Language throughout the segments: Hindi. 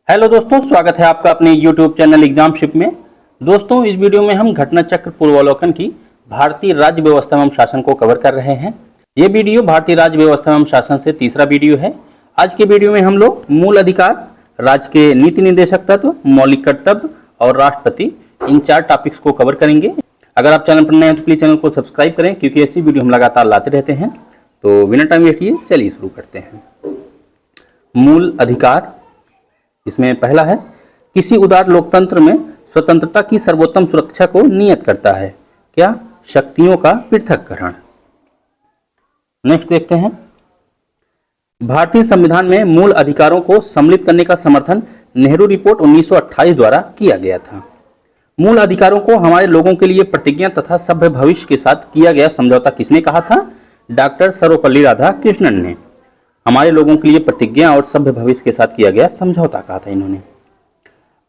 हेलो दोस्तों, स्वागत है आपका अपने YouTube चैनल एग्जामशिप में। दोस्तों, इस वीडियो में हम घटना चक्र पूर्वावलोकन की भारतीय राज्य व्यवस्था एवं शासन को कवर कर रहे हैं। ये वीडियो भारतीय राज्य व्यवस्था एवं शासन से तीसरा वीडियो है। आज के वीडियो में हम लोग मूल अधिकार, राज्य के नीति निर्देशक तत्व, मौलिक कर्तव्य और राष्ट्रपति, इन 4 टॉपिक्स को कवर करेंगे। अगर आप चैनल पर नए हैं तो प्लीज चैनल को सब्सक्राइब करें, क्योंकि ऐसी वीडियो हम लगातार लाते रहते हैं। तो बिना टाइम वेस्ट किए चलिए शुरू करते हैं। मूल अधिकार, इसमें पहला है, किसी उदार लोकतंत्र में स्वतंत्रता की सर्वोत्तम सुरक्षा को नियत करता है। क्या? शक्तियों का पृथक्करण। नेक्स्ट देखते हैं, भारतीय संविधान में मूल अधिकारों को सम्मिलित करने का समर्थन नेहरू रिपोर्ट 1928 द्वारा किया गया था। मूल अधिकारों को हमारे लोगों के लिए प्रतिज्ञा तथा सभ्य भविष्य के साथ किया गया समझौता किसने कहा था? डॉक्टर सर्वपल्ली राधाकृष्णन ने। हमारे लोगों के लिए प्रतिज्ञा और सभ्य भविष्य के साथ किया गया समझौता कहा था इन्होंने।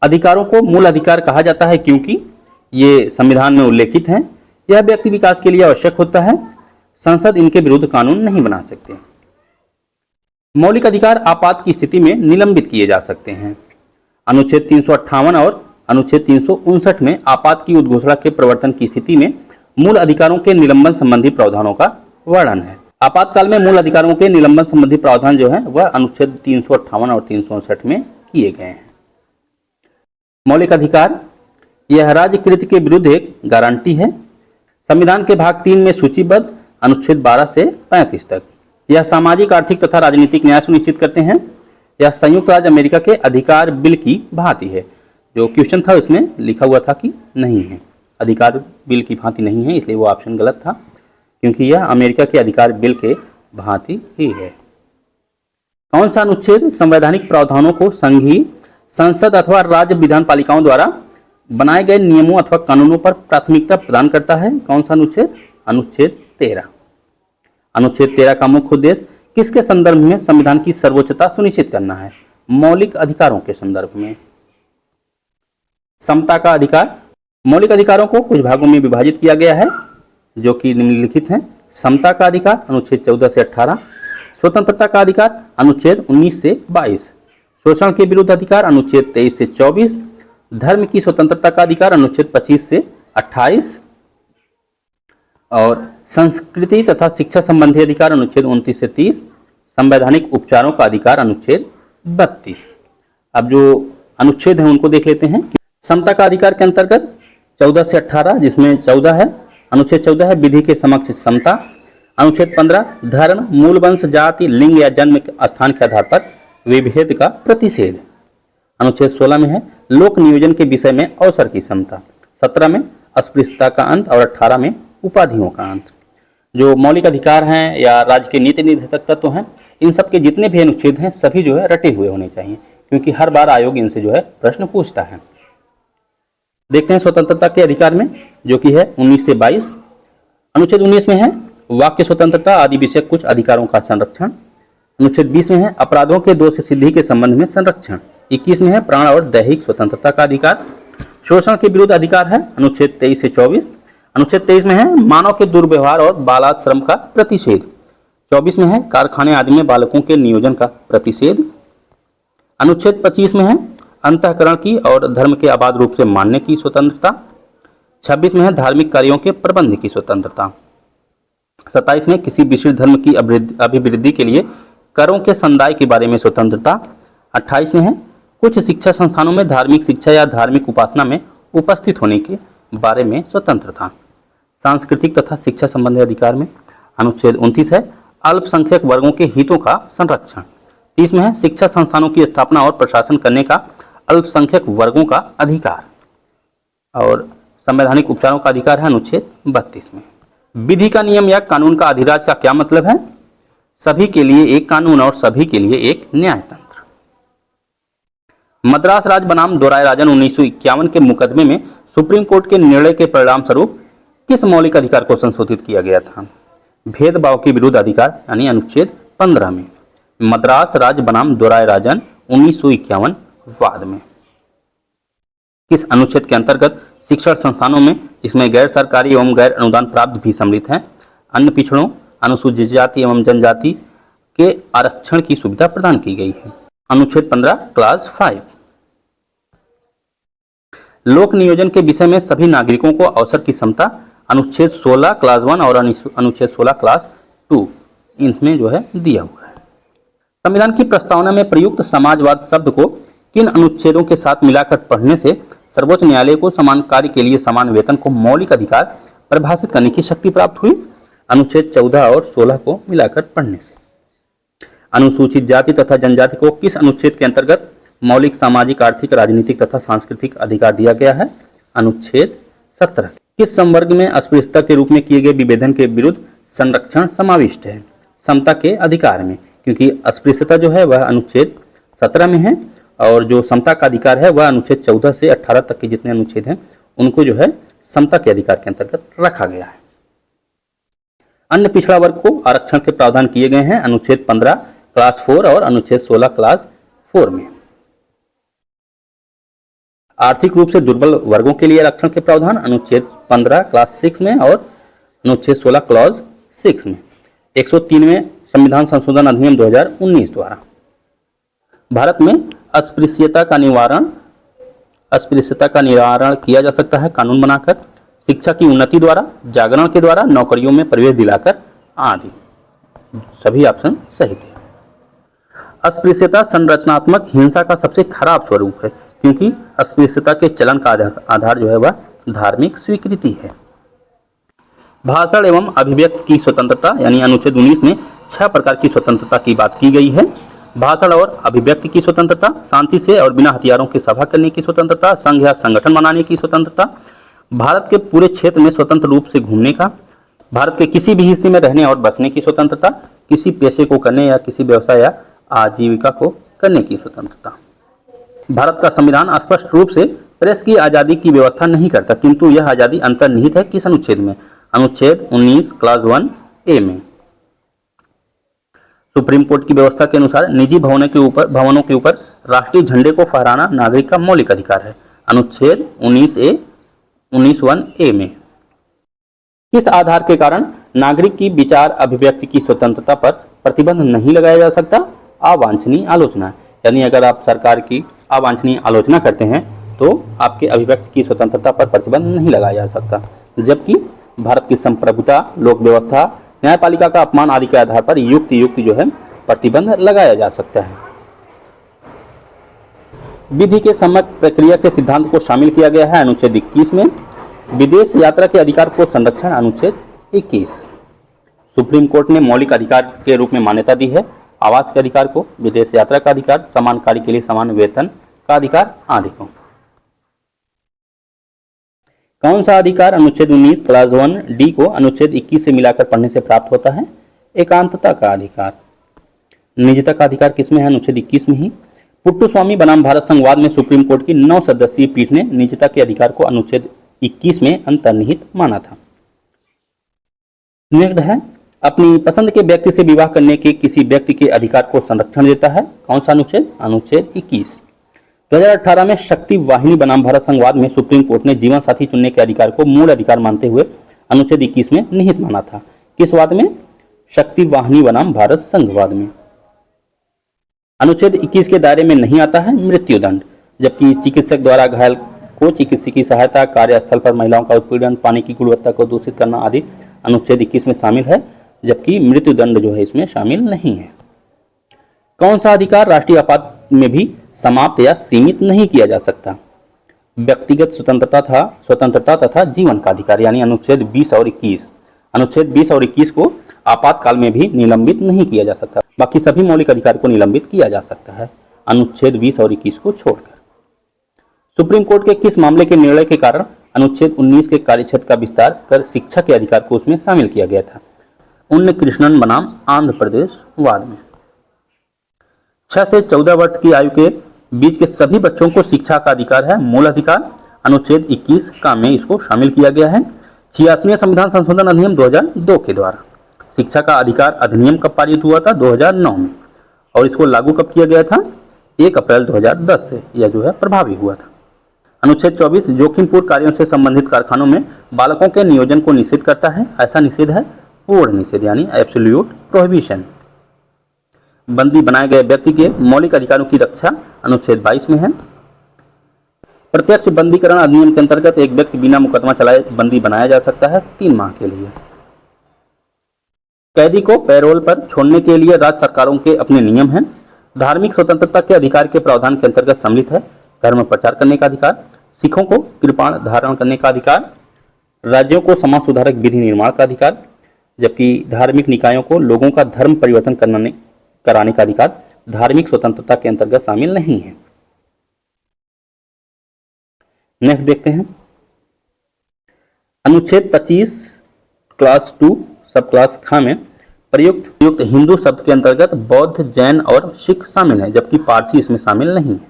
अधिकारों को मूल अधिकार कहा जाता है क्योंकि ये संविधान में उल्लेखित हैं। यह व्यक्ति विकास के लिए आवश्यक होता है। संसद इनके विरुद्ध कानून नहीं बना सकते। मौलिक अधिकार आपात की स्थिति में निलंबित किए जा सकते हैं। अनुच्छेद 358 और अनुच्छेद 359 में आपात की उद्घोषणा के प्रवर्तन की स्थिति में मूल अधिकारों के निलंबन संबंधी प्रावधानों का वर्णन है। आपातकाल में मूल अधिकारों के निलंबन संबंधी प्रावधान जो है वह अनुच्छेद 358 और 359 में किए गए हैं। मौलिक अधिकार, यह राज्य कृत्य के विरुद्ध एक गारंटी है। संविधान के भाग 3 में सूचीबद्ध अनुच्छेद 12 से 35 तक यह सामाजिक, आर्थिक तथा राजनीतिक न्याय सुनिश्चित करते हैं। यह संयुक्त राज्य अमेरिका के अधिकार बिल की भांति है। जो क्वेश्चन था उसमें लिखा हुआ था कि नहीं है, अधिकार बिल की भांति नहीं है, इसलिए वो ऑप्शन गलत था, क्योंकि यह अमेरिका के अधिकार बिल के भांति ही है। कौन सा अनुच्छेद संवैधानिक प्रावधानों को संघीय संसद अथवा राज्य विधान पालिकाओं द्वारा बनाए गए नियमों अथवा कानूनों पर प्राथमिकता प्रदान करता है? कौन सा अनुच्छेद? अनुच्छेद 13। अनुच्छेद 13 का मुख्य उद्देश्य किसके संदर्भ में संविधान की सर्वोच्चता सुनिश्चित करना है? मौलिक अधिकारों के संदर्भ में। समता का अधिकार, मौलिक अधिकारों को कुछ भागों में विभाजित किया गया है जो कि निम्नलिखित हैं। समता का अधिकार अनुच्छेद 14 से 18, स्वतंत्रता का अधिकार अनुच्छेद 19 से 22, शोषण के विरुद्ध अधिकार अनुच्छेद 23 से 24, धर्म की स्वतंत्रता का अधिकार अनुच्छेद 25 से 28 और संस्कृति तथा शिक्षा संबंधी अधिकार अनुच्छेद 29 से 30, संवैधानिक उपचारों का अधिकार अनुच्छेद 32। अब जो अनुच्छेद हैं उनको देख लेते हैं। समता का अधिकार के अंतर्गत 14 से 18, जिसमें 14 है, अनुच्छेद 14 है विधि के समक्ष समता। अनुच्छेद 15 धर्म, मूल वंश, जाति, लिंग या जन्म स्थान के आधार पर विभेद का प्रतिषेध। अनुच्छेद 16 में है लोक नियोजन के विषय में अवसर की समता। 17 में अस्पृश्यता का अंत और 18 में उपाधियों का अंत। जो मौलिक अधिकार हैं या राज्य के नीति निर्देशक तत्व हैं, इन सब के जितने भी अनुच्छेद हैं सभी जो है रटे हुए होने चाहिए, क्योंकि हर बार आयोग इनसे जो है प्रश्न पूछता है। देखते हैं स्वतंत्रता के अधिकार में, जो कि है 19 से 22। अनुच्छेद 19 में है वाक्य स्वतंत्रता आदि विषय कुछ अधिकारों का संरक्षण। अनुच्छेद 20 में है अपराधों के दोष सिद्धि के संबंध में संरक्षण। 21 में है प्राण और दैहिक स्वतंत्रता का अधिकार। शोषण के विरुद्ध अधिकार है अनुच्छेद 23 से 24। अनुच्छेद 23 में है मानव के दुर्व्यवहार और बालाश्रम का प्रतिषेध। 24 में है कारखाने आदि में बालकों के नियोजन का प्रतिषेध। अनुच्छेद 25 में है अंतःकरण की और धर्म के अबाध रूप से मानने की स्वतंत्रता। 26 में है धार्मिक कार्यों के प्रबंध की स्वतंत्रता। 27 में किसी विशिष्ट धर्म की अभिवृद्धि के लिए करों के संदाय के बारे में स्वतंत्रता। 28 में है कुछ शिक्षा संस्थानों में धार्मिक शिक्षा या धार्मिक उपासना में उपस्थित होने के बारे में स्वतंत्रता। सांस्कृतिक तथा शिक्षा संबंधी अधिकार में अनुच्छेद 29 है अल्पसंख्यक वर्गों के हितों का संरक्षण। 30 में है शिक्षा संस्थानों की स्थापना और प्रशासन करने का अल्पसंख्यक वर्गों का अधिकार। और संवैधानिक उपचारों का अधिकार है अनुच्छेद 32 में। विधि का नियम या कानून का अधिराज का क्या मतलब है? सभी के लिए एक कानून और सभी के लिए एक न्यायतंत्र। मद्रास राज्य बनाम दोरायराजन 1951 के मुकदमे में सुप्रीम कोर्ट के निर्णय के परिणाम स्वरूप किस मौलिक अधिकार को संशोधित किया गया था? भेदभाव के विरुद्ध अधिकार, यानी अनुच्छेद 15 में। मद्रास राज्य बनाम दोरायराजन 1951 वाद में। किस अनुच्छेद के अंतर्गत शिक्षण संस्थानों में, जिसमें गैर सरकारी एवं गैर अनुदान प्राप्त भी सम्मिलित हैं, अन्य पिछड़ों, अनुसूचित जाति एवं जनजाति के आरक्षण की सुविधा प्रदान की गई है? अनुच्छेद 15 क्लास 5। लोक नियोजन के विषय में सभी नागरिकों को अवसर की समता, अनुच्छेद 16 क्लास 1 और अनुच्छेद 16 क्लास 2 इसमें जो है दिया हुआ है। संविधान की प्रस्तावना में प्रयुक्त समाजवाद शब्द को किन अनुच्छेदों के साथ मिलाकर पढ़ने से सर्वोच्च न्यायालय को समान कार्य के लिए समान वेतन को मौलिक अधिकार परिभाषित करने की शक्ति प्राप्त हुई? अनुच्छेद 14 और 16 को मिलाकर पढ़ने से। अनुसूचित जाति तथा जनजाति को किस अनुच्छेद के अंतर्गत मौलिक सामाजिक, आर्थिक, राजनीतिक तथा सांस्कृतिक अधिकार दिया गया है? अनुच्छेद 17। किस संवर्ग में अस्पृश्यता के रूप में किए गए विभेदन के विरुद्ध संरक्षण समाविष्ट है? समता के अधिकार में, क्योंकि अस्पृश्यता जो है वह अनुच्छेद 17 में है और जो समता का अधिकार है वह अनुच्छेद 14 से 18 तक के जितने अनुच्छेद हैं उनको जो है समता के अधिकार के अंतर्गत रखा गया है। अन्य पिछड़ा वर्ग को आरक्षण के प्रावधान किए गए हैं अनुच्छेद 15 क्लास 4 और अनुच्छेद 16 क्लास 4 में। आर्थिक रूप से दुर्बल वर्गों के लिए आरक्षण के प्रावधान अनुच्छेद 15 क्लास 6 में और अनुच्छेद 16 क्लॉज 6 में। 103वें संविधान संशोधन अधिनियम 2019 द्वारा भारत में अस्पृश्यता का निवारण किया जा सकता है कानून बनाकर, शिक्षा की उन्नति द्वारा, जागरण के द्वारा, नौकरियों में प्रवेश दिलाकर आदि। सभी ऑप्शन सही थे। अस्पृश्यता संरचनात्मक हिंसा का सबसे खराब स्वरूप है क्योंकि अस्पृश्यता के चलन का आधार जो है वह धार्मिक स्वीकृति है। भाषण एवं अभिव्यक्ति की स्वतंत्रता यानी अनुच्छेद 19 में 6 प्रकार की स्वतंत्रता की बात की गई है। भाषण और अभिव्यक्ति की स्वतंत्रता, शांति से और बिना हथियारों के सभा करने की स्वतंत्रता, संघ या संगठन बनाने की स्वतंत्रता, भारत के पूरे क्षेत्र में स्वतंत्र रूप से घूमने का, भारत के किसी भी हिस्से में रहने और बसने की स्वतंत्रता, किसी पेशे को करने या किसी व्यवसाय या आजीविका को करने की स्वतंत्रता। भारत का संविधान स्पष्ट रूप से प्रेस की आज़ादी की व्यवस्था नहीं करता, किंतु यह आज़ादी अंतर्निहित है किस अनुच्छेद में? अनुच्छेद 19 क्लास 1 ए में। सुप्रीम कोर्ट की व्यवस्था के अनुसार निजी भवनों के ऊपर राष्ट्रीय झंडे को फहराना नागरिक का मौलिक अधिकार है। अनुच्छेद 19(1) ए में। किस आधार के कारण नागरिक की विचार अभिव्यक्ति की स्वतंत्रता पर प्रतिबंध नहीं लगाया जा सकता? अवांछनीय आलोचना, यानी अगर आप सरकार की अवांछनीय आलोचना करते हैं तो आपके अभिव्यक्ति की स्वतंत्रता पर प्रतिबंध नहीं लगाया जा सकता। जबकि भारत की संप्रभुता, लोक व्यवस्था, न्यायपालिका का अपमान आदि के आधार पर युक्त जो है प्रतिबंध लगाया जा सकता है। विधि के सम्मत प्रक्रिया के सिद्धांत को शामिल किया गया है अनुच्छेद 21 में। विदेश यात्रा के अधिकार को संरक्षण अनुच्छेद 21। सुप्रीम कोर्ट ने मौलिक अधिकार के रूप में मान्यता दी है आवास के अधिकार को, विदेश यात्रा का अधिकार, समान कार्य के लिए समान वेतन का अधिकार आदि को। कौन सा अधिकार अनुच्छेद 19 क्लास 1 डी को अनुच्छेद 21 से मिलाकर पढ़ने से प्राप्त होता है? एकांतता का अधिकार। निजता का अधिकार किसमें है? अनुच्छेद 21 में ही। पुट्टू स्वामी बनाम भारत संघवाद में सुप्रीम कोर्ट की 9 सदस्यीय पीठ ने निजता के अधिकार को अनुच्छेद 21 में अंतर्निहित माना था। नेक्स्ट है अपनी पसंद के व्यक्ति से विवाह करने के किसी व्यक्ति के अधिकार को संरक्षण देता है। कौन सा अनुच्छेद? अनुच्छेद 21। 2018 में शक्ति वाहिनी बनाम भारत संघवाद में सुप्रीम कोर्ट ने जीवन साथी चुनने के अधिकार को मूल अधिकार मानते हुए अनुच्छेद 21 में निहित माना था। किस वाद में? शक्ति वाहिनी बनाम भारत संघवाद में। अनुच्छेद 21 के दायरे में नहीं आता है मृत्युदंड, जबकि चिकित्सक द्वारा घायल को चिकित्सकीय सहायता, कार्यस्थल पर महिलाओं का उत्पीड़न, पानी की गुणवत्ता को दूषित करना आदि अनुच्छेद 21 में शामिल है, जबकि मृत्युदंड जो है इसमें शामिल नहीं है। कौन सा अधिकार राष्ट्रीय आपात में भी समाप्त या सीमित नहीं किया जा सकता? व्यक्तिगत स्वतंत्रता तथा जीवन का अधिकार, यानी अनुच्छेद 20 और 21। अनुच्छेद 20 और 21 को आपातकाल में भी निलंबित नहीं किया जा सकता, बाकी सभी मौलिक अधिकार को निलंबित किया जा सकता है अनुच्छेद 20 और 21 को छोड़कर। सुप्रीम कोर्ट के किस मामले के निर्णय के कारण अनुच्छेद 19 के कार्यक्षेत्र का विस्तार कर शिक्षा के अधिकार को उसमें शामिल किया गया था? उन्न कृष्णन बनाम आंध्र प्रदेश वाद में। 6 से 14 वर्ष की आयु के बीच के सभी बच्चों को शिक्षा का अधिकार है, मूल अधिकार। अनुच्छेद 21 का में इसको शामिल किया गया है। 86वें संविधान संशोधन अधिनियम 2002 के द्वारा। शिक्षा का अधिकार अधिनियम कब पारित हुआ था? 2009 में। और इसको लागू कब किया गया था? 1 अप्रैल 2010 से यह जो है प्रभावी हुआ था। अनुच्छेद 24 जोखिमपूर्ण कार्यों से संबंधित कारखानों में बालकों के नियोजन को निषेध करता है। ऐसा निषेध है पूर्ण निषेध, यानी एब्सोल्यूट प्रोहिबिशन। बंदी बनाए गए व्यक्ति के मौलिक अधिकारों की रक्षा अनुच्छेद 22 में है। प्रत्यक्ष बंदीकरण अधिनियम के अंतर्गत एक व्यक्ति बिना मुकदमा चलाए बंदी बनाया जा सकता है 3 माह के लिए। कैदी को पैरोल पर छोड़ने के लिए राज्य सरकारों के अपने नियम हैं। धार्मिक स्वतंत्रता के अधिकार के प्रावधान के अंतर्गत सम्मिलित है धर्म प्रचार करने का अधिकार, सिखों को कृपाण धारण करने का अधिकार, राज्यों को समाज सुधारक विधि निर्माण का अधिकार, जबकि धार्मिक निकायों को लोगों का धर्म परिवर्तन कराने का अधिकार धार्मिक स्वतंत्रता के अंतर्गत शामिल नहीं है। नेक्स्ट देखते हैं अनुच्छेद 25 क्लास 2 सब क्लास ख में प्रयुक्त हिंदू शब्द के अंतर्गत बौद्ध, जैन और सिख शामिल हैं, जबकि पारसी इसमें शामिल नहीं है।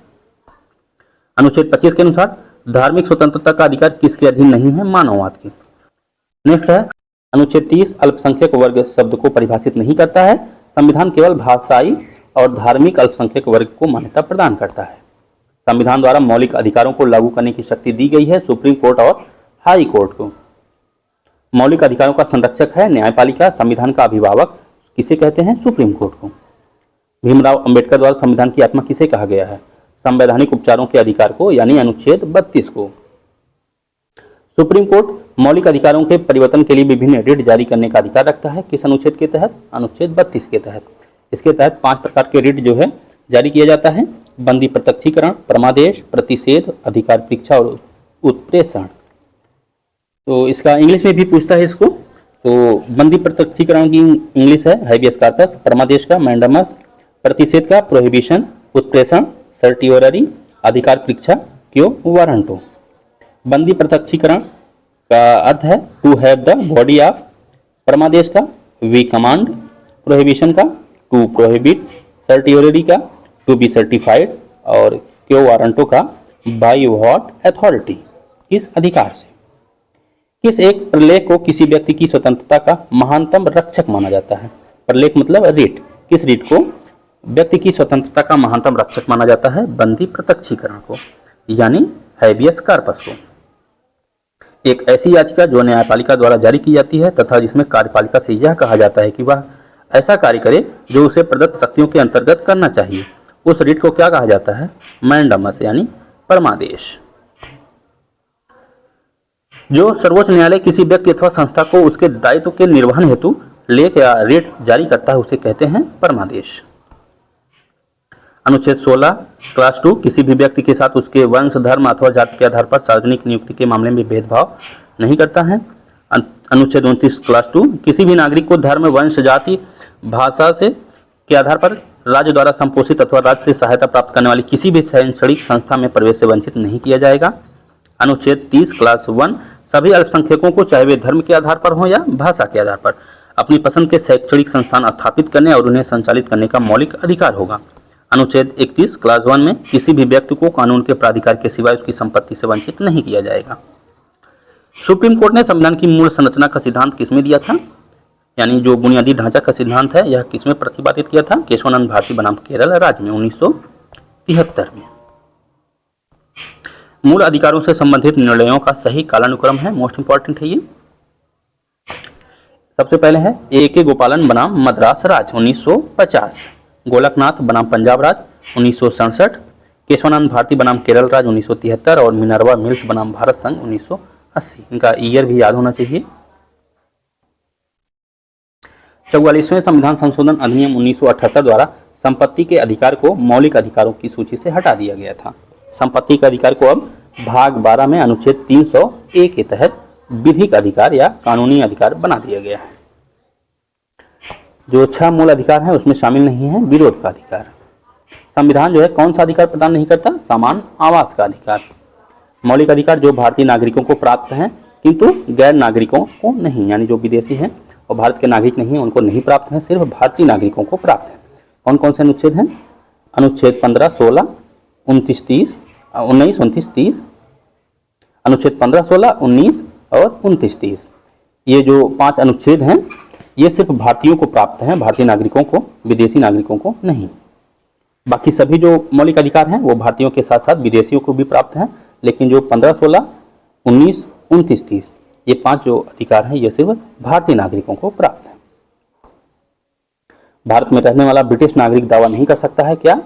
अनुच्छेद 25 के अनुसार धार्मिक स्वतंत्रता का अधिकार किसके अधीन नहीं है? मानववाद के। नेक्स्ट है अनुच्छेद 30 अल्पसंख्यक वर्ग शब्द को परिभाषित नहीं करता है। संविधान केवल भाषाई और धार्मिक अल्पसंख्यक वर्ग को मान्यता प्रदान करता है। संविधान द्वारा मौलिक अधिकारों को लागू करने की शक्ति दी गई है सुप्रीम कोर्ट और हाई कोर्ट को। मौलिक अधिकारों का संरक्षक है न्यायपालिका। संविधान का अभिभावक किसे कहते हैं? सुप्रीम कोर्ट को। भीमराव अंबेडकर द्वारा संविधान की आत्मा किसे कहा गया है? संवैधानिक उपचारों के अधिकार को, यानी अनुच्छेद 32 को। सुप्रीम कोर्ट मौलिक अधिकारों के परिवर्तन के लिए विभिन्न रिट जारी करने का अधिकार रखता है। किस अनुच्छेद के तहत? अनुच्छेद 32 के तहत। इसके तहत 5 प्रकार के रिट जो है जारी किया जाता है। बंदी प्रत्यक्षीकरण, परमादेश, प्रतिषेध, अधिकार परीक्षा और उत्प्रेषण। तो इसका इंग्लिश में भी पूछता है इसको। तो बंदी प्रत्यक्षीकरण की इंग्लिश है हैबियस कॉर्पस, परमादेश का मैंडेमस, प्रतिषेध का प्रोहिबिशन, उत्प्रेषण सर्टियोररी, अधिकार परीक्षा क्यों वारंटो। बंदी प्रत्यक्षीकरण का अर्थ है to have the body of, परमादेश का वी कमांड, प्रोहिबिशन का टू प्रोहिबिट, सर्टियोररी का टू बी सर्टिफाइड और क्यों वारंटो का बाय व्हाट अथॉरिटी, किस अधिकार से। किस एक प्रलेख को किसी व्यक्ति की स्वतंत्रता का महानतम रक्षक माना जाता है? प्रलेख मतलब रीट। किस रीट को व्यक्ति की स्वतंत्रता का महानतम रक्षक माना जाता है? बंदी प्रत्यक्षीकरण को, यानी हैबियस कॉर्पस को। एक ऐसी याचिका जो न्यायपालिका द्वारा जारी की जाती है तथा जिसमें कार्यपालिका से यह कहा जाता है कि वह ऐसा कार्य करे जो उसे प्रदत्त शक्तियों के अंतर्गत करना चाहिए, उस रीट को क्या कहा जाता है? मैंडेमस, यानी परमादेश। जो सर्वोच्च न्यायालय किसी व्यक्ति अथवा संस्था को उसके दायित्व के निर्वहन हेतु लेख या रेट जारी करता है उसे कहते हैं परमादेश। अनुच्छेद 16 क्लास 2 किसी भी व्यक्ति के साथ उसके वंश, धर्म अथवा जाति के आधार पर सार्वजनिक नियुक्ति के मामले में भेदभाव नहीं करता है। अनुच्छेद 29 क्लास 2 किसी भी नागरिक को धर्म, वंश, जाति, भाषा से के आधार पर राज्य द्वारा संपोषित अथवा राज्य से सहायता प्राप्त करने वाली किसी भी शैक्षणिक संस्था में प्रवेश से वंचित नहीं किया जाएगा। अनुच्छेद 30 क्लास 1 सभी अल्पसंख्यकों को चाहे वे धर्म के आधार पर हो या भाषा के आधार पर अपनी पसंद के शैक्षणिक संस्थान स्थापित करने और उन्हें संचालित करने का मौलिक अधिकार होगा। अनुच्छेद 31 क्लास 1 में किसी भी व्यक्ति को कानून के प्राधिकार के सिवाय उसकी संपत्ति से वंचित नहीं किया जाएगा। सुप्रीम कोर्ट ने संविधान की मूल संरचना का सिद्धांत किसमें दिया था? यानी जो बुनियादी ढांचा का सिद्धांत है यह किसमें प्रतिपादित किया था? केशवानंद भारती बनाम केरल राज्य में 1973 में। मूल अधिकारों से संबंधित निर्णयों का सही कालानुक्रम है, मोस्ट इंपॉर्टेंट है ये। सबसे पहले है A.K. गोपालन बनाम मद्रास राज्य 1950, गोलकनाथ बनाम पंजाब राज्य 1967, केशवानंद भारती बनाम केरल राज्य 1973 और मिनर्वा मिल्स बनाम भारत संघ 1980। इनका ईयर भी याद होना चाहिए। 44वें संविधान संशोधन अधिनियम 1978 द्वारा संपत्ति के अधिकार को मौलिक अधिकारों की सूची से हटा दिया गया था। संपत्ति के अधिकार को अब भाग 12 में अनुच्छेद 300A के तहत विधिक अधिकार या कानूनी अधिकार बना दिया गया है। जो 6 मूल अधिकार हैं उसमें शामिल नहीं है विरोध का अधिकार। संविधान जो है कौन सा अधिकार प्रदान नहीं करता? समान आवास का अधिकार। मौलिक अधिकार जो भारतीय नागरिकों को प्राप्त हैं किंतु गैर नागरिकों को नहीं, यानी जो विदेशी हैं और भारत के नागरिक नहीं हैं उनको नहीं प्राप्त हैं, सिर्फ भारतीय नागरिकों को प्राप्त है। कौन कौन से अनुच्छेद हैं? अनुच्छेद 15, 16, 29, 30, 19, 29, 30, अनुच्छेद 15, 16, 19 और 29, 30। ये जो 5 अनुच्छेद हैं ये सिर्फ भारतीयों को प्राप्त हैं, भारतीय नागरिकों को, विदेशी नागरिकों को नहीं। बाकी सभी जो मौलिक अधिकार हैं वो भारतीयों के साथ साथ विदेशियों को भी प्राप्त हैं, लेकिन जो 15, 16, 19, 29, 30 ये 5 जो अधिकार हैं ये सिर्फ भारतीय नागरिकों को प्राप्त है। भारत में रहने वाला ब्रिटिश नागरिक दावा नहीं कर सकता है क्या?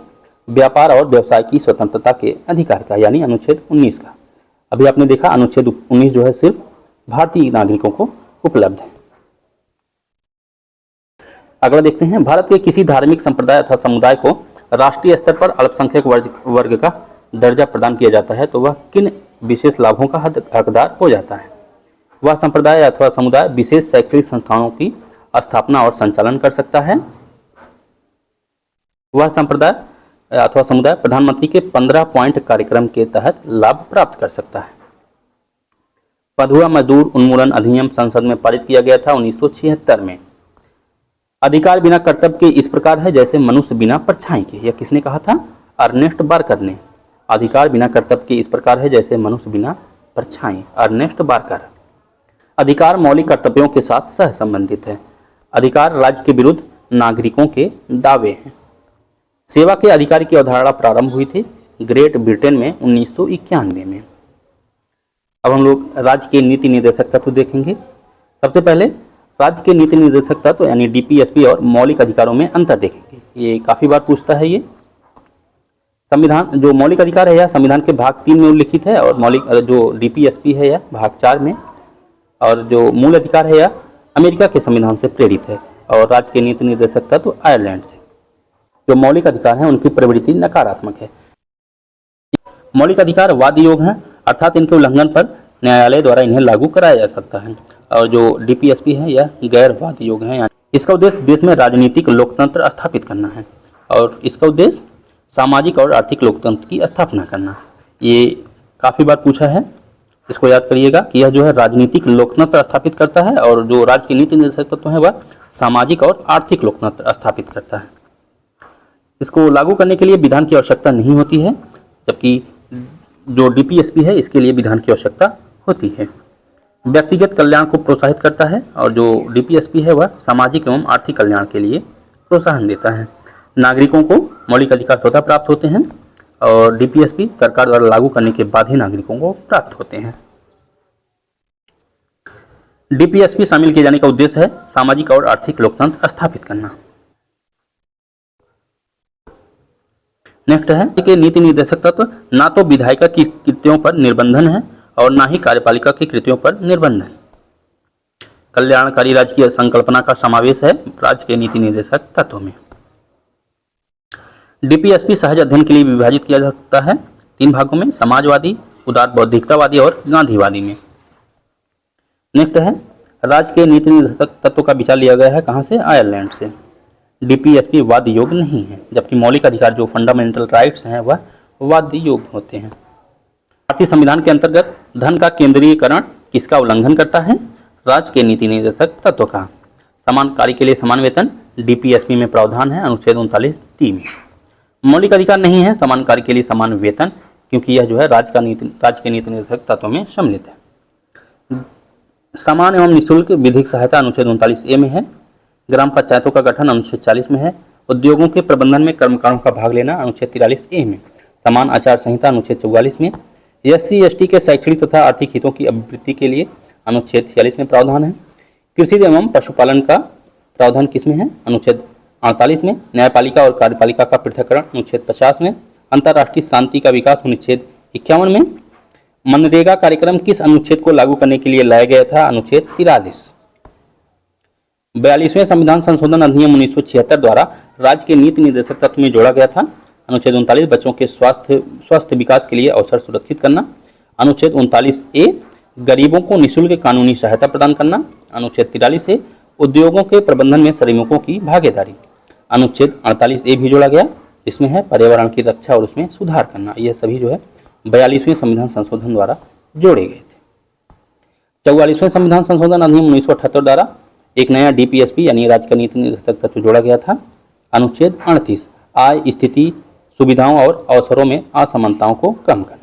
व्यापार और व्यवसाय की स्वतंत्रता के अधिकार का, यानी अनुच्छेद 19 का। अभी आपने देखा अनुच्छेद 19 जो है सिर्फ भारतीय नागरिकों को उपलब्ध है। अगला देखते हैं, भारत के किसी धार्मिक संप्रदाय अथवा समुदाय को राष्ट्रीय स्तर पर अल्पसंख्यक वर्ग का दर्जा प्रदान किया जाता है तो वह किन विशेष लाभों का हकदार हो जाता है? वह संप्रदाय अथवा समुदाय विशेष शैक्षणिक संस्थानों की स्थापना और संचालन कर सकता है। वह संप्रदाय अथवा समुदाय प्रधानमंत्री के 15 पॉइंट कार्यक्रम के तहत लाभ प्राप्त कर सकता है। पधुआ मजदूर उन्मूलन अधिनियम संसद में पारित किया गया था 1976 में। अधिकार बिना कर्तव्य के इस प्रकार है जैसे मनुष्य बिना परछाई के। यह किसने कहा था? अर्नेस्ट बारकर ने। अधिकार बिना कर्तव्य के इस प्रकार है जैसे मनुष्य बिना परछाई, अर्नेस्ट बारकर। अधिकार मौलिक कर्तव्यों के साथ सह संबंधित है। अधिकार राज्य के विरुद्ध नागरिकों के दावे हैं। सेवा के अधिकार की अवधारणा प्रारंभ हुई थी ग्रेट ब्रिटेन में 1991 में। अब हम लोग राज्य के नीति निर्देशक तत्व देखेंगे। सबसे पहले राज्य के नीति निर्देशक तत्व यानी डीपीएसपी और मौलिक अधिकारों में अंतर देखेंगे। ये काफी बार पूछता है। ये संविधान जो मौलिक अधिकार है यह संविधान के भाग 3 में उल्लिखित है और मौलिक जो डीपीएसपी है यह भाग 4 में, और जो मूल अधिकार है यह अमेरिका के संविधान से प्रेरित है। और राज्य के नीति निर्देशक तत्व आयरलैंड से। जो मौलिक अधिकार हैं उनकी प्रवृत्ति नकारात्मक है। मौलिक अधिकार वाद योग हैं, अर्थात इनके उल्लंघन पर न्यायालय द्वारा इन्हें लागू कराया जा सकता है। और जो डीपीएसपी है यह गैर वाद योग है। इसका उद्देश्य देश में राजनीतिक लोकतंत्र स्थापित करना है और इसका उद्देश्य सामाजिक और आर्थिक लोकतंत्र की स्थापना करना। ये काफ़ी बार पूछा है, इसको याद करिएगा कि यह जो है राजनीतिक लोकतंत्र स्थापित करता है और जो राज्य के नीति निर्देशक तत्व है वह सामाजिक और आर्थिक लोकतंत्र स्थापित करता है। इसको लागू करने के लिए विधान की आवश्यकता नहीं होती है, जबकि जो डीपीएसपी है इसके लिए विधान की आवश्यकता होती है। व्यक्तिगत कल्याण को प्रोत्साहित करता है और जो डीपीएसपी है वह सामाजिक एवं आर्थिक कल्याण के लिए प्रोत्साहन देता है। नागरिकों को मौलिक अधिकार स्वतः प्राप्त होते हैं और डीपीएसपी सरकार द्वारा लागू करने के बाद ही नागरिकों को प्राप्त होते हैं। डीपीएसपी शामिल किए जाने का उद्देश्य है सामाजिक और आर्थिक लोकतंत्र स्थापित करना। नेक्स्ट है कि नीति निर्देशक तत्व ना तो विधायिका की कृत्यों पर निर्बंधन है और ना ही कार्यपालिका की कृतियों पर निर्बंधन। कल्याणकारी राज्य की संकल्पना का समावेश है राज्य के नीति निर्देशक तत्व में। डीपीएसपी सहज अध्ययन के लिए विभाजित किया जा सकता है 3 भागों में, समाजवादी, उदार बौद्धिकतावादी और गांधीवादी में। नेक्स्ट है राज्य के नीति निर्देशक तत्व का विचार लिया गया है कहाँ से? आयरलैंड से। डीपीएसपी वाद योग्य नहीं है, जबकि मौलिक अधिकार जो फंडामेंटल राइट्स हैं वह वाद योग्य होते हैं। भारतीय संविधान के अंतर्गत धन का केंद्रीयकरण किसका उल्लंघन करता है? राज्य के नीति निर्देशक तत्व का। समान कार्य के लिए समान वेतन डीपीएसपी में प्रावधान है अनुच्छेद 39(3). मौलिक अधिकार नहीं है समान कार्य के लिए समान वेतन, क्योंकि यह जो है राज्य के नीति निर्देशक तत्व में सम्मिलित है। समान एवं निःशुल्क विधिक सहायता अनुच्छेद 39(a) में है। ग्राम पंचायतों का गठन अनुच्छेद 40 में है। उद्योगों के प्रबंधन में कर्मकारों का भाग लेना अनुच्छेद 43(a) में। समान आचार संहिता अनुच्छेद 44 में। एससी एसटी के शैक्षणिक तथा आर्थिक हितों की अभिवृद्धि के लिए अनुच्छेद 46 में प्रावधान है। कृषि एवं पशुपालन का प्रावधान किसमें है? अनुच्छेद 48 में। न्यायपालिका और कार्यपालिका का पृथक्करण अनुच्छेद 50 में। अंतर्राष्ट्रीय शांति का विकास अनुच्छेद 51 में। मनरेगा कार्यक्रम किस अनुच्छेद को लागू करने के लिए लाया गया था? अनुच्छेद 43। 42वें संविधान संशोधन अधिनियम 1976 द्वारा राज्य के नीति निर्देशक तत्व में जोड़ा गया था। अनुच्छेद 39 बच्चों के स्वस्थ विकास के लिए अवसर सुरक्षित करना। अनुच्छेद 39(a) गरीबों को निःशुल्क कानूनी सहायता प्रदान करना। अनुच्छेद 43(a) उद्योगों के प्रबंधन में श्रमिकों की भागीदारी। अनुच्छेद 48(a) भी जोड़ा गया, इसमें है पर्यावरण की रक्षा और उसमें सुधार करना। यह सभी जो है 42वें संविधान संशोधन द्वारा जोड़े गए थे। 44वें संविधान संशोधन अधिनियम 1978 द्वारा एक नया डीपीएसपी यानी राज्य का नीति निर्देशक तत्व जोड़ा गया था। अनुच्छेद 38 आय, स्थिति, सुविधाओं और अवसरों में असमानताओं को कम करना।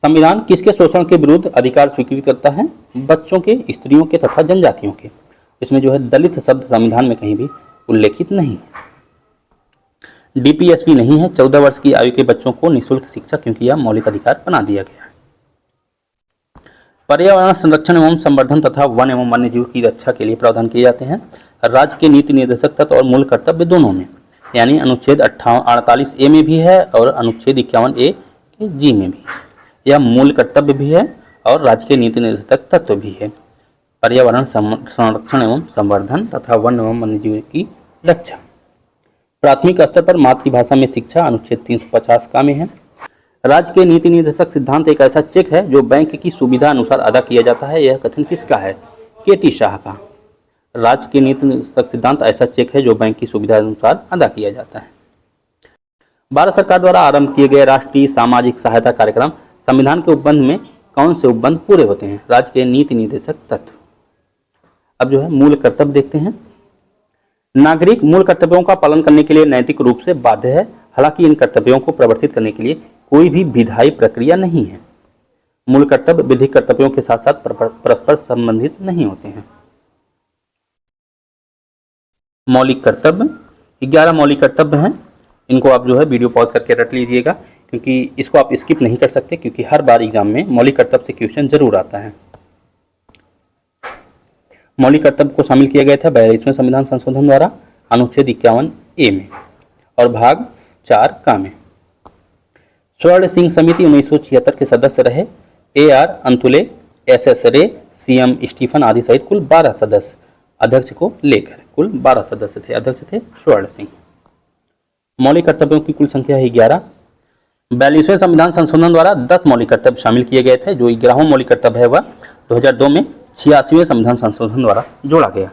संविधान किसके शोषण के विरुद्ध अधिकार स्वीकृत करता है? बच्चों के, स्त्रियों के तथा जनजातियों के। इसमें जो है दलित शब्द संविधान में कहीं भी उल्लेखित नहीं है। डीपीएसपी नहीं है 14 वर्ष की आयु के बच्चों को निःशुल्क शिक्षा, क्योंकि यह मौलिक अधिकार बना दिया गया है। पर्यावरण संरक्षण एवं संवर्धन तथा वन एवं वन्य जीव की रक्षा के लिए प्रावधान किए जाते हैं राज्य के नीति निर्देशक तत्व और मूल कर्तव्य दोनों में, यानी अनुच्छेद 48A में भी है और अनुच्छेद 51A के जी में भी है। यह मूल कर्तव्य भी है और राज्य के नीति निर्देशक तत्व भी है। पर्यावरण संरक्षण एवं संवर्धन तथा वन एवं वन्य जीव की रक्षा। प्राथमिक स्तर पर मातृभाषा में शिक्षा अनुच्छेद 350 का में है। राज्य के नीति निर्देशक सिद्धांत एक ऐसा चेक है जो बैंक की सुविधा अनुसार अदा किया जाता है। यह कथन किसका है? केटी शाह का। राज्य के नीति निर्देशक सिद्धांत ऐसा चेक है जो बैंक की सुविधा अनुसार अदा किया जाता है। भारत सरकार द्वारा आरंभ किए गए राष्ट्रीय सामाजिक सहायता कार्यक्रम संविधान के उपबंध में कौन से उपबंध पूरे होते हैं? राज्य के नीति निर्देशक तत्व। अब जो है मूल कर्तव्य देखते हैं। नागरिक मूल कर्तव्यों का पालन करने के लिए नैतिक रूप से बाध्य है। हालांकि इन कर्तव्यों को प्रवर्तित करने के लिए कोई भी विधायी प्रक्रिया नहीं है। मूल कर्तव्य विधिक कर्तव्यों के साथ साथ परस्पर संबंधित नहीं होते हैं। मौलिक कर्तव्य 11 मौलिक कर्तव्य हैं। इनको आप जो है वीडियो पॉज करके रट लीजिएगा, क्योंकि इसको आप स्किप नहीं कर सकते, क्योंकि हर बार एग्जाम में मौलिक कर्तव्य से क्वेश्चन जरूर आता है। मौलिक कर्तव्य को शामिल किया गया था 42वें संविधान संशोधन द्वारा अनुच्छेद 51A में और भाग 4 का में। स्वर्ण सिंह समिति 1976 के सदस्य रहे। AR अंतुले, SS रे, CM स्टीफन आदि सहित कुल 12 सदस्य अध्यक्ष को लेकर कुल 12 सदस्य थे। अध्यक्ष थे स्वर्ण सिंह। मौलिक कर्तव्यों की कुल संख्या है 11। 42वें संविधान संशोधन द्वारा 10 मौलिक कर्तव्य शामिल किए गए थे। जो 11वां मौलिक कर्तव्य है वह 2002 में 86वें संविधान संशोधन द्वारा जोड़ा गया,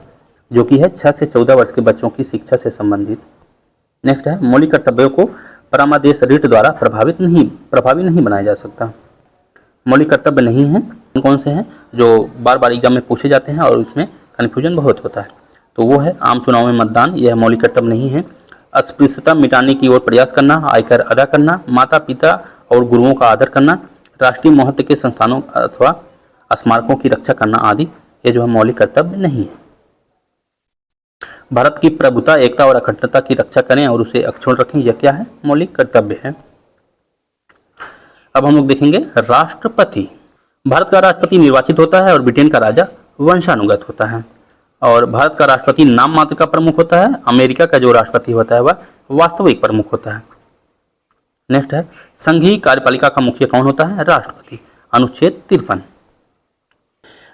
जो कि है 6 से 14 वर्ष के बच्चों की शिक्षा से संबंधित। नेक्स्ट है मौलिक कर्तव्यों को परमादेश रिट द्वारा प्रभावी नहीं बनाया जा सकता। मौलिक कर्तव्य नहीं है कौन से हैं जो बार बार एग्जाम में पूछे जाते हैं और उसमें कन्फ्यूजन बहुत होता है, तो वो है आम चुनाव में मतदान, यह मौलिक कर्तव्य नहीं है। अस्पृश्यता मिटाने की ओर प्रयास करना, आयकर अदा करना, माता पिता और गुरुओं का आदर करना, राष्ट्रीय महत्व के संस्थानों अथवा स्मारकों की रक्षा करना आदि, ये जो है मौलिक कर्तव्य नहीं है। भारत की प्रभुता, एकता और अखंडता की रक्षा करें और उसे अक्षुण्ण रखें, यह क्या है? मौलिक कर्तव्य है। अब हम लोग देखेंगे राष्ट्रपति। भारत का राष्ट्रपति निर्वाचित होता है और ब्रिटेन का राजा वंशानुगत होता है। और भारत का राष्ट्रपति नाम मात्र का प्रमुख होता है। अमेरिका का जो राष्ट्रपति होता है वह वास्तविक प्रमुख होता है। नेक्स्ट है संघीय कार्यपालिका का मुखिया कौन होता है? राष्ट्रपति। अनुच्छेद 53।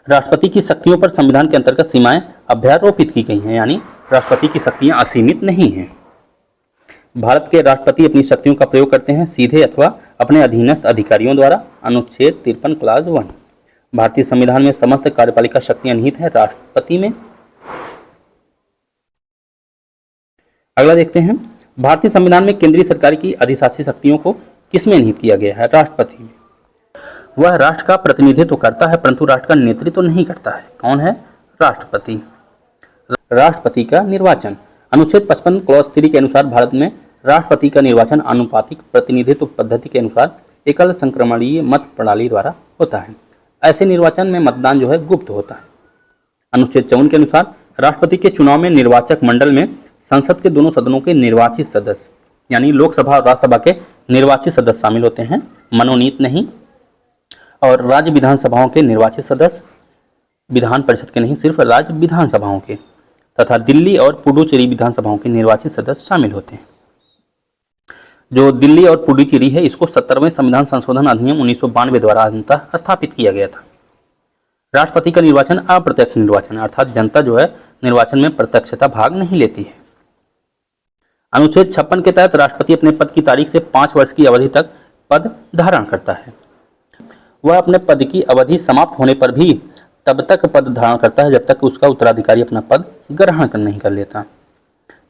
राष्ट्रपति की शक्तियों पर संविधान के अंतर्गत सीमाएं अभ्यारोपित की गई हैं, यानी राष्ट्रपति की शक्तियां असीमित नहीं हैं। भारत के राष्ट्रपति अपनी शक्तियों का प्रयोग करते हैं सीधे अथवा अपने अधीनस्थ अधिकारियों द्वारा। अनुच्छेद 53 क्लास 1। भारतीय संविधान में समस्त कार्यपालिका शक्तियां निहित है राष्ट्रपति में। अगला देखते हैं भारतीय संविधान में केंद्रीय सरकार की अधिशासी शक्तियों को किसमें निहित किया गया है? राष्ट्रपति में। वह राष्ट्र का प्रतिनिधित्व करता है परंतु राष्ट्र का नेतृत्व नहीं करता है। कौन है? राष्ट्रपति। राष्ट्रपति का निर्वाचन अनुच्छेद 55 क्लॉज 3 के अनुसार भारत में राष्ट्रपति का निर्वाचन आनुपातिक प्रतिनिधित्व पद्धति के अनुसार एकल संक्रमणीय मत प्रणाली द्वारा होता है। ऐसे निर्वाचन में मतदान जो है गुप्त होता है। अनुच्छेद 54 के अनुसार राष्ट्रपति के चुनाव में निर्वाचक मंडल में संसद के दोनों सदनों के निर्वाचित सदस्य, यानी लोकसभा और राज्यसभा के निर्वाचित सदस्य शामिल होते हैं, मनोनीत नहीं। और राज्य विधानसभाओं के निर्वाचित सदस्य, विधान परिषद के नहीं, सिर्फ राज्य विधानसभाओं के, तथा दिल्ली और पुडुचेरी विधानसभाओं के निर्वाचित सदस्य शामिल होते हैं। जो दिल्ली और पुडुचेरी है इसको 70वें संविधान संशोधन अधिनियम 1992 द्वारा अंततः स्थापित किया गया था। राष्ट्रपति का निर्वाचन अप्रत्यक्ष निर्वाचन, अर्थात जनता जो है निर्वाचन में प्रत्यक्षता भाग नहीं लेती है। अनुच्छेद 56 के तहत राष्ट्रपति अपने पद की तारीख से 5 वर्ष की अवधि तक पद धारण करता है। वह अपने पद की अवधि समाप्त होने पर भी तब तक पद धारण करता है जब तक उसका उत्तराधिकारी अपना पद ग्रहण नहीं कर लेता।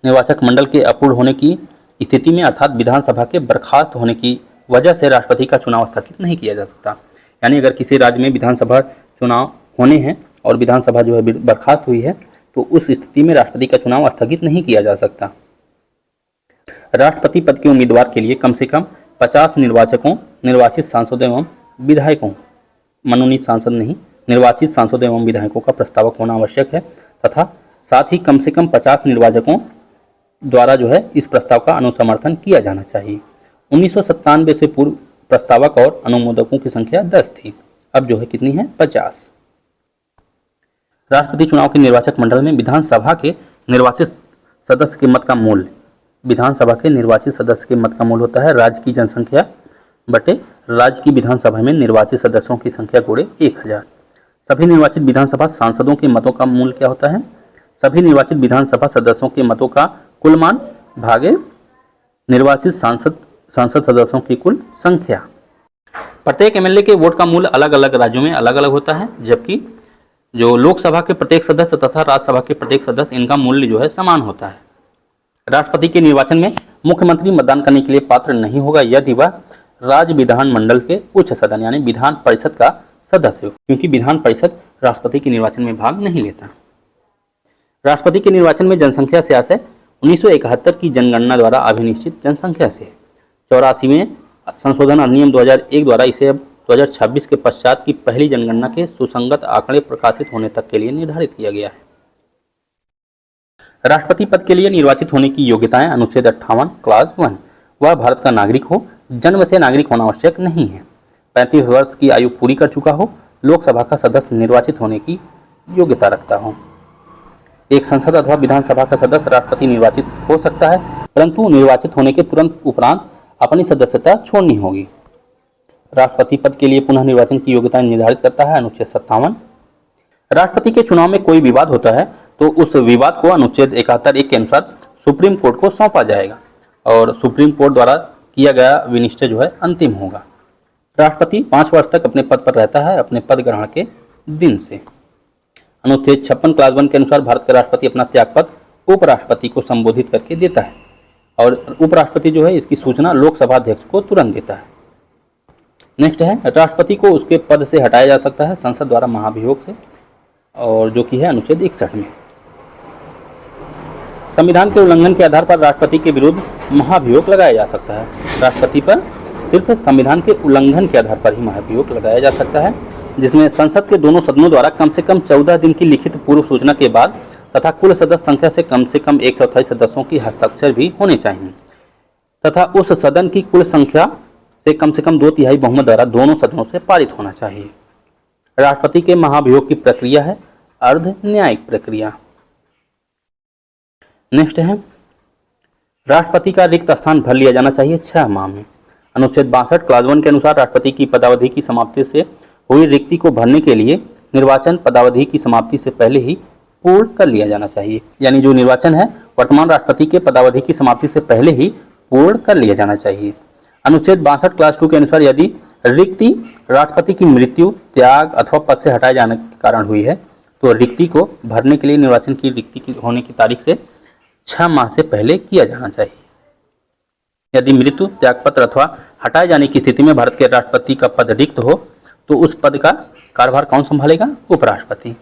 निर्वाचक मंडल के अपूर्ण होने की स्थिति में अर्थात विधानसभा के बर्खास्त होने की वजह से राष्ट्रपति का चुनाव स्थगित नहीं किया जा सकता। यानी अगर किसी राज्य में विधानसभा चुनाव होने हैं और विधानसभा जो है बर्खास्त हुई है तो उस स्थिति में राष्ट्रपति का चुनाव स्थगित नहीं किया जा सकता। राष्ट्रपति पद के उम्मीदवार के लिए कम से कम 50 निर्वाचकों, निर्वाचित सांसदों एवं विधायकों, मनोनीत सांसद नहीं, निर्वाचित सांसदों एवं विधायकों का प्रस्तावक होना आवश्यक है तथा साथ ही कम से कम 50 निर्वाचकों द्वारा जो है इस प्रस्ताव का अनुसमर्थन किया जाना चाहिए। 1997 से पूर्व प्रस्तावक और अनुमोदकों की संख्या 10 थी। अब जो है कितनी है 50। राष्ट्रपति चुनाव के निर्वाचक मंडल में विधानसभा के निर्वाचित सदस्य के मत का मूल्य, विधानसभा के निर्वाचित सदस्य के मत का मूल्य होता है राज्य की जनसंख्या बटे राज्य की विधानसभा में निर्वाचित सदस्यों की संख्या गुणे 1000। सभी निर्वाचित विधानसभा सांसदों के मतों का मूल्य क्या होता है, सभी निर्वाचित विधानसभा सदस्यों के मतों का कुल मान भागे निर्वाचित सांसद सदस्यों की कुल संख्या। प्रत्येक एमएलए के वोट का मूल्य अलग अलग राज्यों में अलग अलग होता है, जबकि जो लोकसभा के प्रत्येक सदस्य तथा राज्यसभा के प्रत्येक सदस्य इनका मूल्य जो है समान होता है। राष्ट्रपति के निर्वाचन में मुख्यमंत्री मतदान करने के लिए पात्र नहीं होगा यदि वह राज्य विधानमंडल के उच्च सदन यानी विधान परिषद का सदस्य हो, क्योंकि विधान परिषद राष्ट्रपति के निर्वाचन में भाग नहीं लेता। राष्ट्रपति के निर्वाचन में जनसंख्या से आशय 1971 की जनगणना द्वारा अभिनिश्चित जनसंख्या से 84वें संशोधन अधिनियम 2001 द्वारा इसे अब 2026 के पश्चात की पहली जनगणना के सुसंगत आंकड़े प्रकाशित होने तक के लिए निर्धारित किया गया है। राष्ट्रपति पद के लिए निर्वाचित होने की योग्यताएं अनुच्छेद 58 क्लास 1, वह भारत का नागरिक हो, जन्म से नागरिक होना आवश्यक नहीं है, 35 वर्ष की आयु पूरी कर चुका हो, लोकसभा का सदस्य निर्वाचित होने की योग्यता रखता हो। एक संसद अथवा विधानसभा का सदस्य राष्ट्रपति निर्वाचित हो सकता है, परंतु निर्वाचित होने के तुरंत उपरांत अपनी सदस्यता छोड़नी होगी। राष्ट्रपति पद के लिए पुनः निर्वाचन की योग्यता निर्धारित करता है अनुच्छेद 57। राष्ट्रपति के चुनाव में कोई विवाद होता है तो उस विवाद को अनुच्छेद 71(1) के अनुसार सुप्रीम कोर्ट को सौंपा जाएगा और सुप्रीम कोर्ट द्वारा किया गया विनिश्चय जो है अंतिम होगा। राष्ट्रपति 5 वर्ष तक अपने पद पर रहता है अपने पद ग्रहण के दिन से। अनुच्छेद 56 क्लास 1 के अनुसार भारत का राष्ट्रपति अपना त्यागपत्र उपराष्ट्रपति को संबोधित करके देता है और उपराष्ट्रपति जो है इसकी सूचना लोकसभा अध्यक्ष को तुरंत देता है। नेक्स्ट है राष्ट्रपति को उसके पद से हटाया जा सकता है संसद द्वारा महाभियोग से, और जो कि है अनुच्छेद 61 में। संविधान के उल्लंघन के आधार पर राष्ट्रपति के विरुद्ध महाभियोग लगाया जा सकता है। राष्ट्रपति पर सिर्फ संविधान के उल्लंघन के आधार पर ही महाभियोग लगाया जा सकता है, जिसमें संसद के दोनों सदनों द्वारा कम से कम 14 दिन की लिखित पूर्व सूचना के बाद तथा कुल सदस्य संख्या से कम 1/4 सदस्यों की हस्ताक्षर भी होने चाहिए तथा उस सदन की कुल संख्या से कम 2/3 बहुमत द्वारा दोनों सदनों से पारित होना चाहिए। राष्ट्रपति के महाभियोग की प्रक्रिया है अर्ध न्यायिक प्रक्रिया। नेक्स्ट है राष्ट्रपति का रिक्त स्थान भर लिया जाना चाहिए 6 माह में। अनुच्छेद 62 क्लास 1 के अनुसार राष्ट्रपति की पदावधि की समाप्ति से हुई रिक्ति को भरने के लिए निर्वाचन पदावधि की समाप्ति से पहले ही पूर्ण कर लिया जाना चाहिए, यानी जो निर्वाचन है वर्तमान राष्ट्रपति के पदावधि की समाप्ति से पहले ही पूर्ण कर लिया जाना चाहिए। अनुच्छेद 62 क्लास 2 के अनुसार यदि रिक्ति राष्ट्रपति की मृत्यु, त्याग अथवा पद से हटाए जाने के कारण हुई है तो रिक्ति को भरने के लिए निर्वाचन की रिक्ति की होने की तारीख से 6 माह से पहले किया जाना चाहिए। यदि मृत्यु, त्यागपत्र अथवा हटाए जाने की स्थिति में भारत के राष्ट्रपति का पद रिक्त हो तो उस पद का कार्यभार कौन संभालेगा? उपराष्ट्रपति।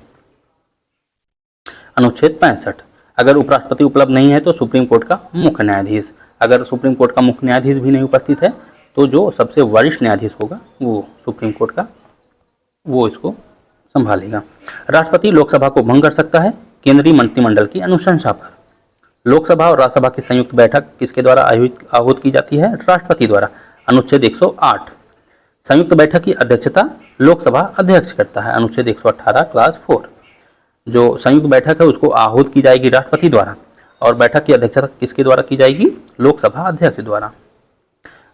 अनुच्छेद 65 अगर उपराष्ट्रपति उपलब्ध नहीं है तो सुप्रीम कोर्ट का मुख्य न्यायाधीश। अगर सुप्रीम कोर्ट का मुख्य न्यायाधीश भी नहीं उपस्थित है तो जो सबसे वरिष्ठ न्यायाधीश होगा वो सुप्रीम कोर्ट का वो इसको संभालेगा। राष्ट्रपति लोकसभा को भंग कर सकता है केंद्रीय मंत्रिमंडल की अनुशंसा पर। लोकसभा और राज्यसभा की संयुक्त बैठक किसके द्वारा आहूत की जाती है? राष्ट्रपति द्वारा। अनुच्छेद 108 संयुक्त बैठक की अध्यक्षता लोकसभा अध्यक्ष करता है। अनुच्छेद 118 क्लास 4 जो संयुक्त बैठक है उसको आहूत की जाएगी राष्ट्रपति द्वारा और बैठक की अध्यक्षता किसके द्वारा की जाएगी? लोकसभा अध्यक्ष द्वारा।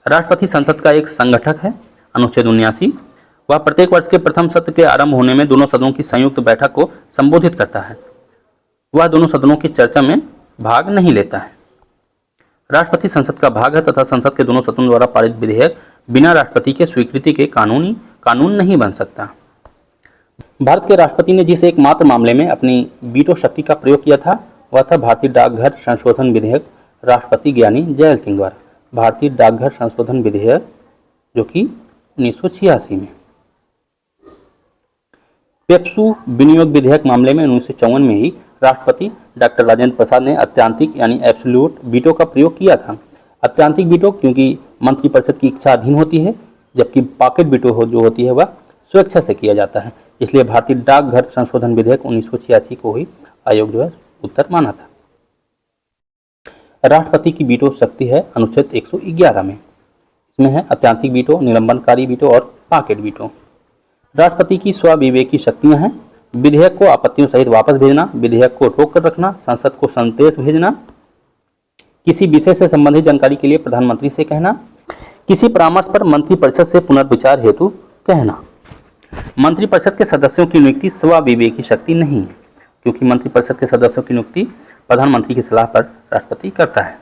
राष्ट्रपति संसद का एक संगठक है। अनुच्छेद 79 वह प्रत्येक वर्ष के प्रथम सत्र के आरंभ होने में दोनों सदनों की संयुक्त बैठक को संबोधित करता है। वह दोनों सदनों की चर्चा में भाग नहीं लेता है। राष्ट्रपति संसद का भाग है तथा संसद के दोनों सदनों द्वारा पारित विधेयक बिना राष्ट्रपति के स्वीकृति के कानून नहीं बन सकता। भारत के राष्ट्रपति ने जिस एकमात्र मामले में अपनी वीटो शक्ति का प्रयोग किया था वह था भारतीय डाकघर संशोधन विधेयक राष्ट्रपति ज्ञानी जैल सिंह द्वारा। भारतीय डाकघर संशोधन विधेयक जो कि 1986 में। पेप्सू विनियोग विधेयक मामले में 1954 में ही राष्ट्रपति डॉक्टर राजेंद्र प्रसाद ने अत्यांतिक यानी एब्सोल्यूट वीटो का प्रयोग किया था। अत्यांतिक वीटो क्योंकि मंत्रिपरिषद की इच्छा अधीन होती है, जबकि पॉकेट वीटो जो होती है वह स्वेच्छा से किया जाता है। इसलिए भारतीय डाकघर संशोधन विधेयक 1986 को ही आयोग जो है उत्तर माना था। राष्ट्रपति की वीटो शक्ति है अनुच्छेद 111 में। इसमें है अत्यांतिक वीटो, निलंबनकारी वीटो और पॉकेट वीटो। राष्ट्रपति की स्वविवेकी शक्तियां हैं विधेयक को आपत्तियों सहित वापस भेजना, विधेयक को रोक कर रखना, संसद को संदेश भेजना, किसी विषय से संबंधित जानकारी के लिए प्रधानमंत्री से कहना, किसी परामर्श पर मंत्रिपरिषद से पुनर्विचार हेतु कहना। मंत्रिपरिषद के सदस्यों की नियुक्ति स्वविवेकी शक्ति नहीं है, क्योंकि मंत्रिपरिषद के सदस्यों की नियुक्ति प्रधानमंत्री की सलाह पर राष्ट्रपति करता है।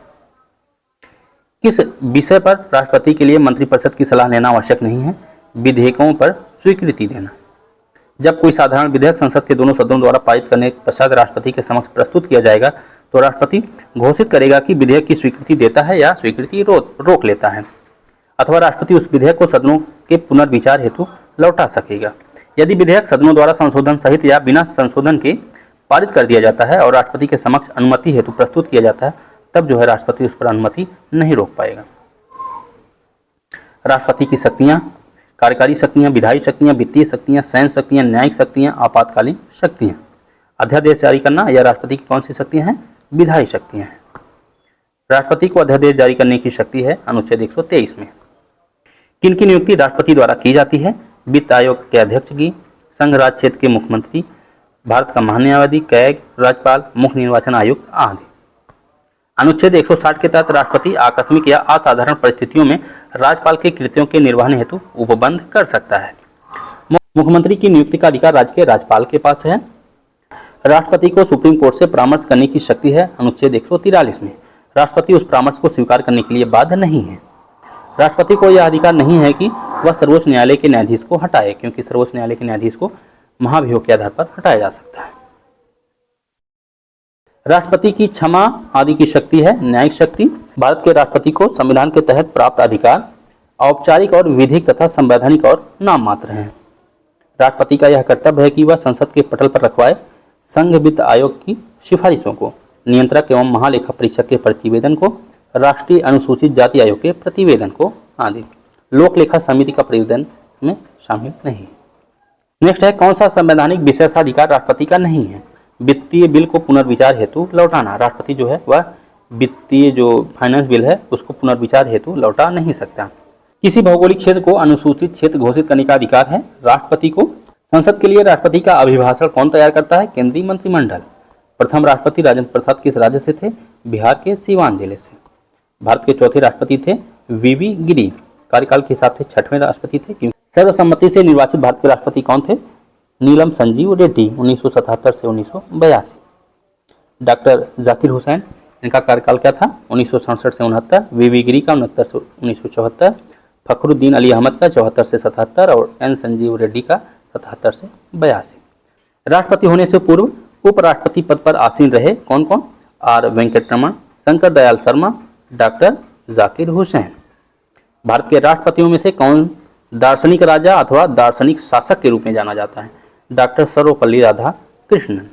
किस विषय पर राष्ट्रपति के लिए मंत्रिपरिषद की सलाह लेना आवश्यक नहीं है? विधेयकों पर स्वीकृति देना। जब कोई साधारण विधेयक संसद के दोनों सदनों द्वारा पारित करने के पश्चात राष्ट्रपति के समक्ष प्रस्तुत किया जाएगा तो राष्ट्रपति घोषित करेगा कि विधेयक की स्वीकृति देता है या स्वीकृति रोक लेता है, अथवा राष्ट्रपति उस विधेयक को सदनों के पुनर्विचार हेतु लौटा सकेगा। यदि विधेयक सदनों द्वारा संशोधन सहित या बिना संशोधन के पारित कर दिया जाता है और राष्ट्रपति के समक्ष अनुमति हेतु प्रस्तुत किया जाता है, तब जो है राष्ट्रपति उस पर अनुमति नहीं रोक पाएगा। राष्ट्रपति की शक्तियां: कार्यकारी शक्तियां, विधायी शक्तियां, वित्तीय शक्तियां, सैन्य शक्तियां, न्यायिक शक्तियां, आपातकालीन शक्तियां। अध्यादेश जारी करना यह राष्ट्रपति की कौन सी शक्तियां हैं? विधायी शक्तियां हैं। राष्ट्रपति को अध्यादेश जारी करने की शक्ति है अनुच्छेद 123 में। किनकी नियुक्ति राष्ट्रपति द्वारा की जाती है? वित्त आयोग के अध्यक्ष की, संघ राज्य क्षेत्र के मुख्यमंत्री, भारत का महान्यायवादी, कैग, राज्यपाल, मुख्य निर्वाचन आयुक्त आदि। अनुच्छेद 160 के तहत राष्ट्रपति आकस्मिक या असाधारण परिस्थितियों में राज्यपाल के कृत्यों के निर्वहन हेतु उपबंध कर सकता है। मुख्यमंत्री की नियुक्ति का अधिकार राज्य के राज्यपाल के पास है। राष्ट्रपति को सुप्रीम कोर्ट से परामर्श करने की शक्ति है अनुच्छेद 143 में। राष्ट्रपति उस परामर्श को स्वीकार करने के लिए बाध्य नहीं है। राष्ट्रपति को यह अधिकार नहीं है कि वह सर्वोच्च न्यायालय के न्यायाधीश को हटाए, क्योंकि सर्वोच्च न्यायालय के न्यायाधीश को महाभियोग के आधार पर हटाया जा सकता है। राष्ट्रपति की क्षमा आदि की शक्ति है न्यायिक शक्ति। भारत के राष्ट्रपति को संविधान के तहत प्राप्त अधिकार औपचारिक और विधिक तथा संवैधानिक और नाम मात्र हैं। राष्ट्रपति का यह कर्तव्य है कि वह संसद के पटल पर रखवाए संघ वित्त आयोग की सिफारिशों को, नियंत्रक एवं महालेखा परीक्षक के प्रतिवेदन को, राष्ट्रीय अनुसूचित जाति आयोग के प्रतिवेदन को आदि। लोक लेखा समिति का प्रतिवेदन में शामिल नहीं। नेक्स्ट है, कौन सा संवैधानिक विशेषाधिकार राष्ट्रपति का नहीं है? वित्तीय बिल को पुनर्विचार हेतु लौटाना। राष्ट्रपति जो है वह वित्तीय जो फाइनेंस बिल है उसको पुनर्विचार हेतु लौटा नहीं सकता। किसी भौगोलिक क्षेत्र को अनुसूचित क्षेत्र घोषित करने का अधिकार है राष्ट्रपति को। संसद के लिए राष्ट्रपति का अभिभाषण कौन तैयार करता है? केंद्रीय मंत्रिमंडल। प्रथम राष्ट्रपति राजेंद्र प्रसाद किस राज्य से थे? बिहार के सीवान जिले से। भारत के चौथे राष्ट्रपति थे वीवी गिरी, कार्यकाल के हिसाब से 6वें राष्ट्रपति थे। क्योंकि सर्वसम्मति से निर्वाचित भारत के राष्ट्रपति कौन थे? नीलम संजीव रेड्डी, 1977 से 1982। डॉक्टर जाकिर हुसैन, इनका कार्यकाल क्या था? 1967 से 69। वीवी गिरी का 69 से 1974, फखरुद्दीन अली अहमद का 74 से 77 और एन संजीव रेड्डी का 77 से 82। राष्ट्रपति होने से पूर्व उपराष्ट्रपति पद पर आसीन रहे कौन कौन? R Venkataraman, Shankar Dayal Sharma, doctor Zakir Hussain. भारत के राष्ट्रपतियों में से कौन दार्शनिक राजा अथवा दार्शनिक शासक के रूप में जाना जाता है? डॉक्टर सर्वपल्ली राधाकृष्णन।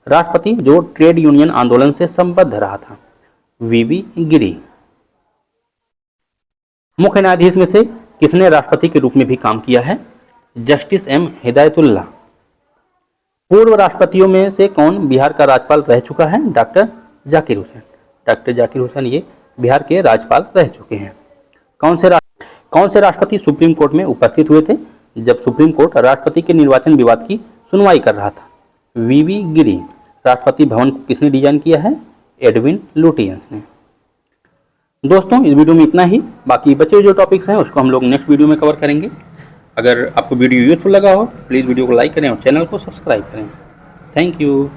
राष्ट्रपति जो ट्रेड यूनियन आंदोलन से संबद्ध रहा था? वीवी गिरी। मुख्य न्यायाधीश में से किसने राष्ट्रपति के रूप में भी काम किया है? Justice M Hidayatullah. पूर्व राष्ट्रपतियों में से कौन बिहार का राज्यपाल रह चुका है? डॉक्टर जाकिर हुसैन। डॉक्टर जाकिर हुसैन ये बिहार के राज्यपाल रह चुके हैं। कौन से राष्ट्रपति सुप्रीम कोर्ट में उपस्थित हुए थे जब सुप्रीम कोर्ट राष्ट्रपति के निर्वाचन विवाद की सुनवाई कर रहा था? वीवी गिरी। राष्ट्रपति भवन को किसने डिजाइन किया है? एडविन लुटियंस ने। दोस्तों इस वीडियो में इतना ही। बाकी बचे जो टॉपिक्स हैं उसको हम लोग नेक्स्ट वीडियो में कवर करेंगे। अगर आपको वीडियो यूजफुल लगा हो प्लीज़ वीडियो को लाइक करें और चैनल को सब्सक्राइब करें। Thank you.